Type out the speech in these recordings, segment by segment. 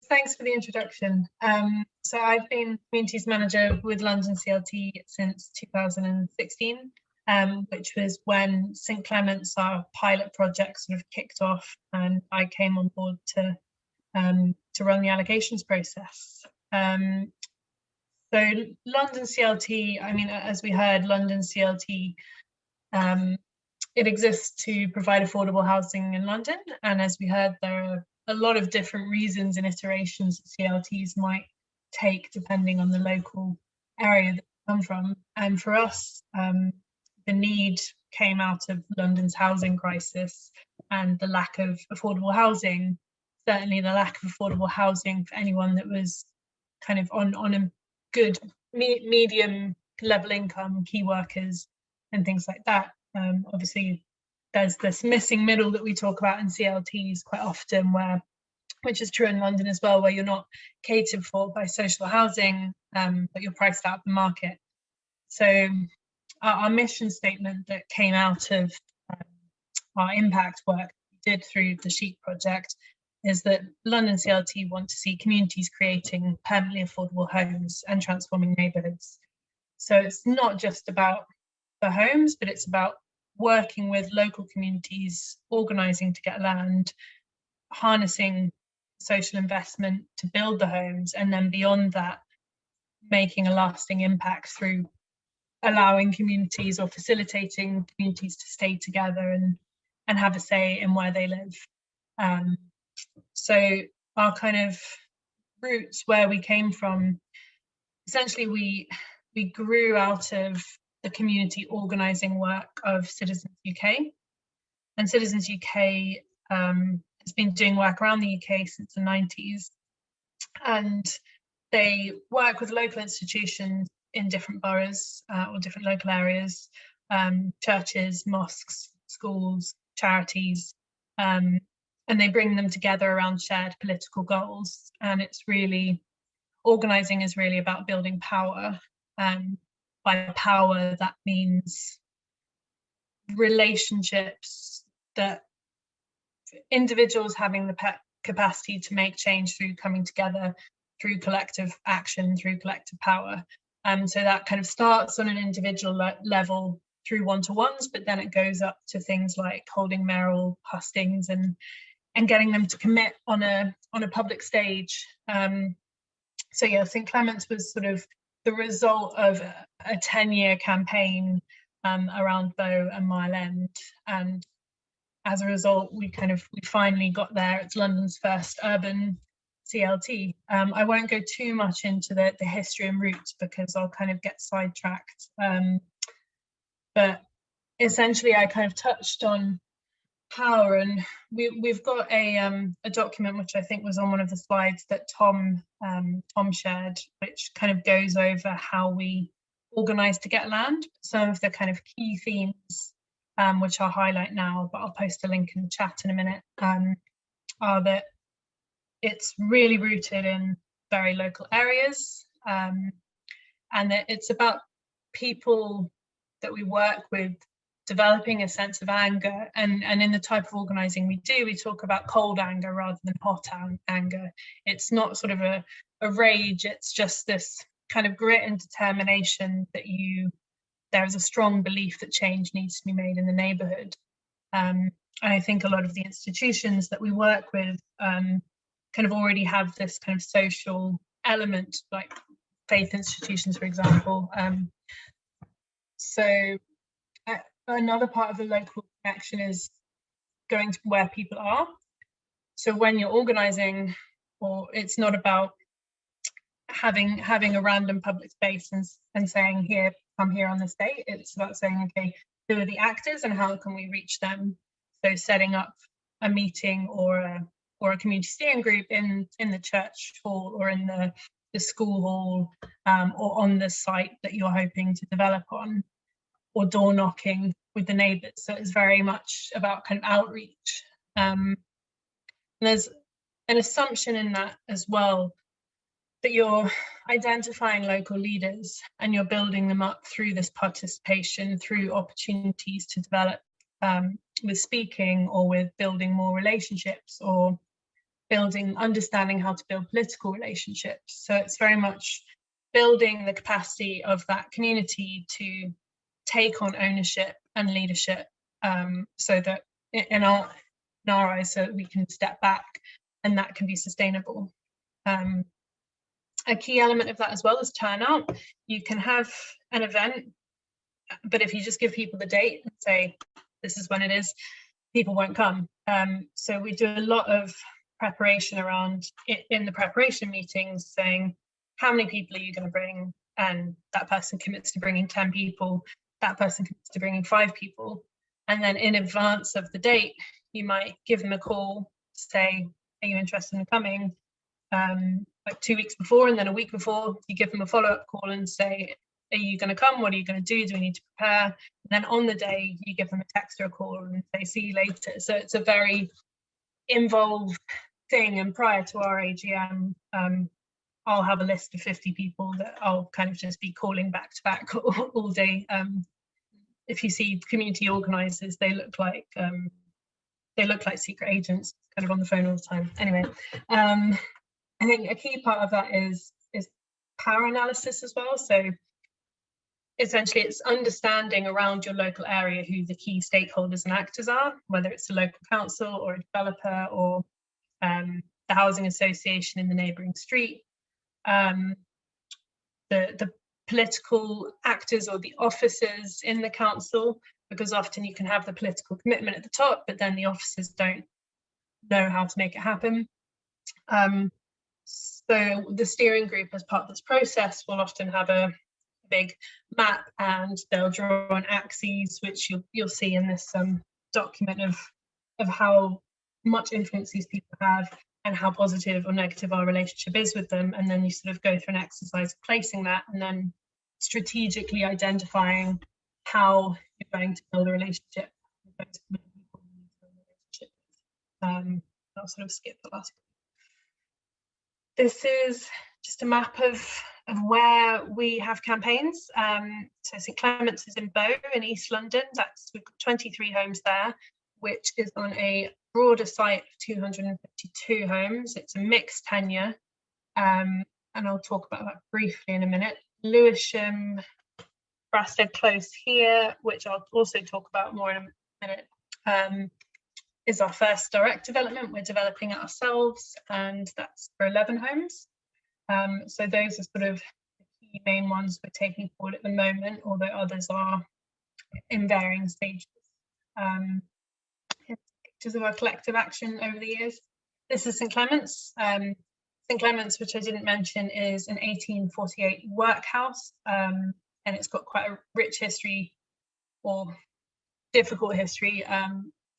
thanks for the introduction. So I've been Communities Manager with London CLT since 2016, which was when St Clements, our pilot project, sort of kicked off, and I came on board to run the allocations process. So London CLT, I mean, as we heard, London CLT, it exists to provide affordable housing in London. And as we heard, there are a lot of different reasons and iterations that CLTs might take depending on the local area that they come from. And for us, the need came out of London's housing crisis and the lack of affordable housing, certainly the lack of affordable housing for anyone that was kind of on a good medium level income, key workers and things like that. Obviously, there's this missing middle that we talk about in CLTs quite often, which is true in London as well, where you're not catered for by social housing, but you're priced out of the market. So our mission statement that came out of our impact work we did through the Sheep project is that London CLT want to see communities creating permanently affordable homes and transforming neighbourhoods. So it's not just about the homes, but it's about working with local communities, organising to get land, harnessing social investment to build the homes, and then beyond that, making a lasting impact through allowing communities or facilitating communities to stay together and have a say in where they live. So our kind of roots, where we came from, essentially we grew out of the community organising work of Citizens UK. And Citizens UK has been doing work around the UK since the 90s. And they work with local institutions in different boroughs or different local areas, churches, mosques, schools, charities, and they bring them together around shared political goals. And it's really, organising is really about building power. By power, that means relationships, that individuals having the capacity to make change through coming together, through collective action, through collective power. So that kind of starts on an individual level through one-to-ones, but then it goes up to things like holding mayoral hustings and getting them to commit on a public stage. So yeah, St Clements was sort of the result of a 10-year campaign around Bow and Mile End, and as a result, we finally got there. It's London's first urban CLT. I won't go too much into the history and roots because I'll kind of get sidetracked. But essentially, I kind of touched on power, and we've got a document which I think was on one of the slides that Tom shared, which kind of goes over how we organise to get land. Some of the kind of key themes, which I'll highlight now, but I'll post a link in the chat in a minute, are that it's really rooted in very local areas, and that it's about people that we work with developing a sense of anger, and in the type of organising we do, we talk about cold anger rather than hot anger. It's not sort of a rage, it's just this kind of grit and determination that there is a strong belief that change needs to be made in the neighbourhood. And I think a lot of the institutions that we work with kind of already have this kind of social element, like faith institutions, for example. So another part of the local connection is going to where people are. So when you're organising, or it's not about having a random public space and saying, here, come here on this date. It's about saying, okay, who are the actors and how can we reach them? So setting up a meeting or a community steering group in the church hall or in the school hall, or on the site that you're hoping to develop on, or door knocking with the neighbours. So it's very much about kind of outreach. And there's an assumption in that as well, that you're identifying local leaders and you're building them up through this participation, through opportunities to develop with speaking or with building more relationships or understanding how to build political relationships. So it's very much building the capacity of that community to take on ownership and leadership, so that in our eyes, so that we can step back and that can be sustainable. A key element of that as well is turnout. You can have an event, but if you just give people the date and say, this is when it is, people won't come. So we do a lot of preparation around it in the preparation meetings, saying, how many people are you going to bring? And that person commits to bringing 10 people, that person commits to bringing 5 people. And then in advance of the date, you might give them a call, say, are you interested in coming? Like 2 weeks before, and then a week before, you give them a follow-up call and say, are you going to come? What are you going to do? Do we need to prepare? And then on the day, you give them a text or a call and say, see you later. So it's a very involved thing. And prior to our AGM, I'll have a list of 50 people that I'll kind of just be calling back to back all day. If you see community organisers, they look like secret agents, kind of on the phone all the time. Anyway, I think a key part of that is power analysis as well. So essentially, it's understanding around your local area who the key stakeholders and actors are, whether it's a local council or a developer or the housing association in the neighbouring street, the political actors or the officers in the council, because often you can have the political commitment at the top, but then the officers don't know how to make it happen. So the steering group, as part of this process, will often have a big map, and they'll draw on axes, which you'll see in this document of how much influence these people have and how positive or negative our relationship is with them. And then you sort of go through an exercise of placing that and then strategically identifying how you're going to build a relationship. I'll sort of skip the last. This is just a map of where we have campaigns. So St Clements is in Bow in East London. We've got 23 homes there, which is on a broader site of 252 homes. It's a mixed tenure, and I'll talk about that briefly in a minute. Lewisham, Brasted Close here, which I'll also talk about more in a minute, is our first direct development. We're developing it ourselves, and that's for 11 homes. So those are sort of the key main ones we're taking forward at the moment, although others are in varying stages. Pictures of our collective action over the years. This is St Clements. St Clements, which I didn't mention, is an 1848 workhouse, and it's got quite a rich history, or difficult history,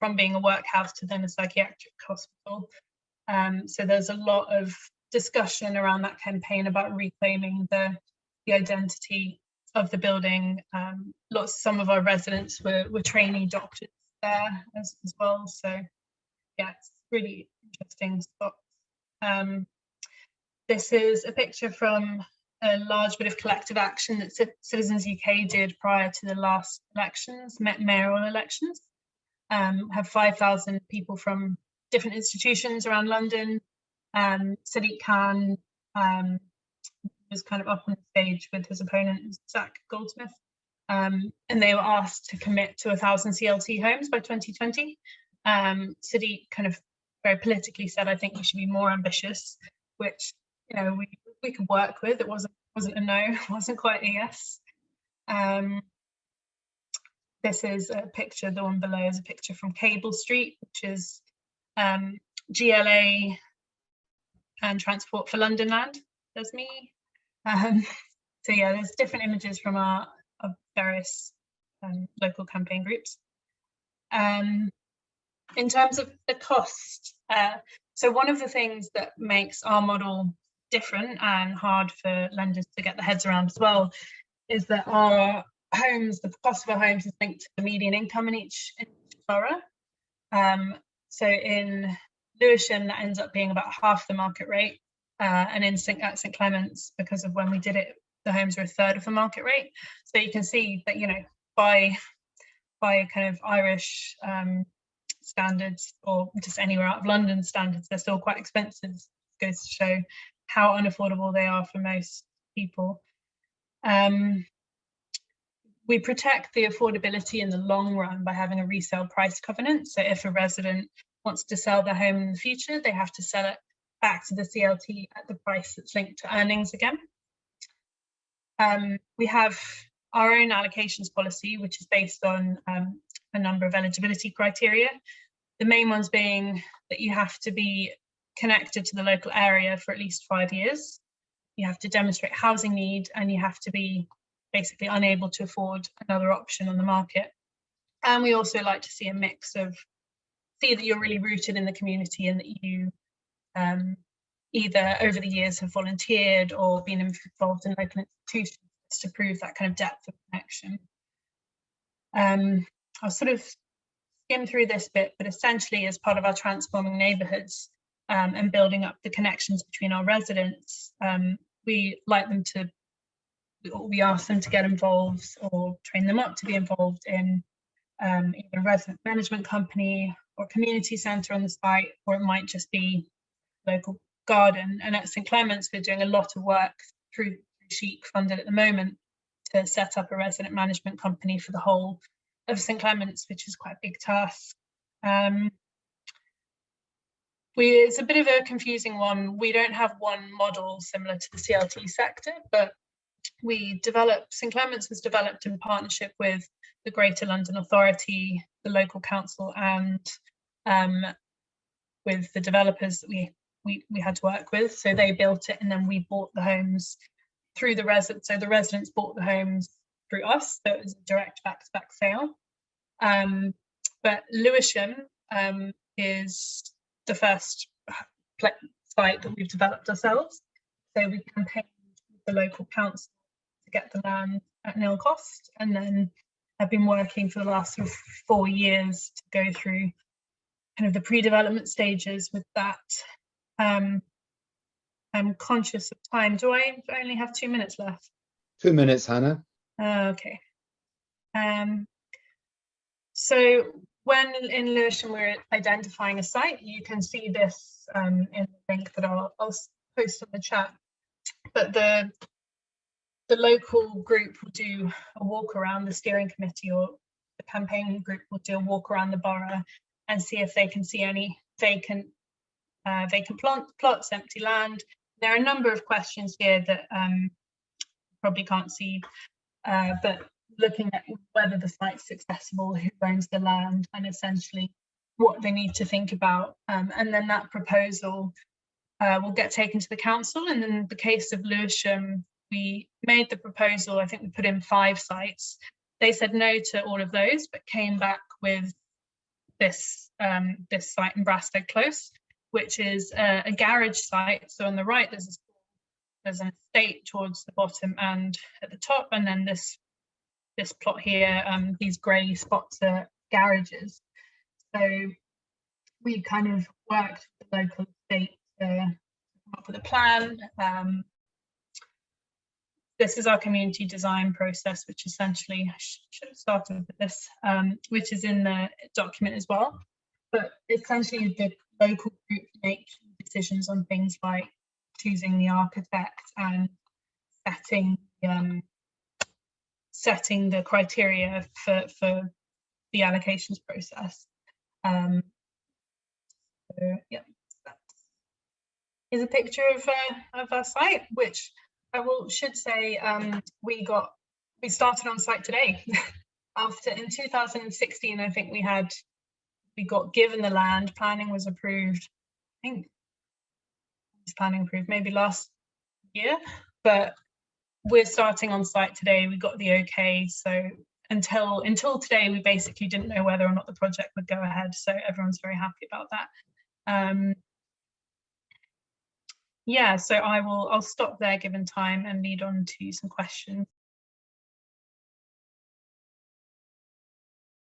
from being a workhouse to then a psychiatric hospital. So there's a lot of discussion around that campaign about reclaiming the identity of the building. Some of our residents were trainee doctors there as well. So yeah, it's really interesting spots. This is a picture from a large bit of collective action that Citizens UK did prior to the last elections, mayoral elections. Have 5,000 people from different institutions around London. Sadiq Khan was kind of up on the stage with his opponent, Zach Goldsmith, and they were asked to commit to 1,000 CLT homes by 2020. Sadiq kind of very politically said, I think we should be more ambitious, which, you know, we could work with. It wasn't a no, it wasn't quite a yes. This is a picture, the one below is a picture from Cable Street, which is GLA and Transport for London Land. That's me. So yeah, there's different images from our various local campaign groups. In terms of the cost, so one of the things that makes our model different and hard for lenders to get their heads around as well is that our homes, the cost of our homes is linked to the median income in each borough. So in Lewisham, that ends up being about half the market rate, and in St Clements, because of when we did it, the homes are a third of the market rate. So you can see that, you know, by kind of Irish standards, or just anywhere out of London standards, they're still quite expensive. It goes to show how unaffordable they are for most people. We protect the affordability in the long run by having a resale price covenant. So if a resident wants to sell their home in the future, they have to sell it back to the CLT at the price that's linked to earnings again. We have our own allocations policy, which is based on a number of eligibility criteria. The main ones being that you have to be connected to the local area for at least 5 years. You have to demonstrate housing need, and you have to be basically unable to afford another option on the market. And we also like to see a mix of, see that you're really rooted in the community and that you either over the years have volunteered or been involved in local institutions to prove that kind of depth of connection. I'll sort of skim through this bit, but essentially as part of our transforming neighbourhoods and building up the connections between our residents, we like them to, we ask them to get involved or train them up to be involved in either a resident management company or community centre on the site, or it might just be local garden. And at St Clements, we're doing a lot of work through Chic funded at the moment to set up a resident management company for the whole of St Clements, which is quite a big task. It's a bit of a confusing one. We don't have one model similar to the CLT sector, but St Clements was developed in partnership with the Greater London Authority, the local council, and with the developers that we had to work with. So they built it, and then we bought the homes through the residents. So the residents bought the homes through us, so it was a direct back-to-back sale. But Lewisham is the first site that we've developed ourselves. So we campaigned with the local council to get the land at nil cost, and then I've been working for the last sort of 4 years to go through kind of the pre-development stages with that. I'm conscious of time. Do I only have 2 minutes left? 2 minutes, Hannah. Okay. So when in Lewisham we're identifying a site, you can see this in the link that I'll post on the chat. But the local group will do a walk around, the steering committee or the campaign group will do a walk around the borough and see if they can see any vacant plots, empty land. There are a number of questions here that probably can't see, but looking at whether the site's accessible, who owns the land, and essentially what they need to think about. And then that proposal will get taken to the council. And in the case of Lewisham, we made the proposal, I think we put in 5 sites. They said no to all of those, but came back with this site in Brasted Close, which is a garage site. So on the right, there's an estate towards the bottom and at the top, and then this plot here, these grey spots are garages. So we kind of worked with the local estate to come up with a plan. This is our community design process, which essentially, I should have started with this, which is in the document as well. But essentially the local group make decisions on things like choosing the architect and setting the criteria for the allocations process. So yeah, that is a picture of our site, which I should say we started on site today. In 2016, I think we got given the land, planning was approved. I think planning approved maybe last year, but we're starting on site today. We got the okay, so until today we basically didn't know whether or not the project would go ahead, so everyone's very happy about that. Yeah, so I'll stop there given time and lead on to some questions.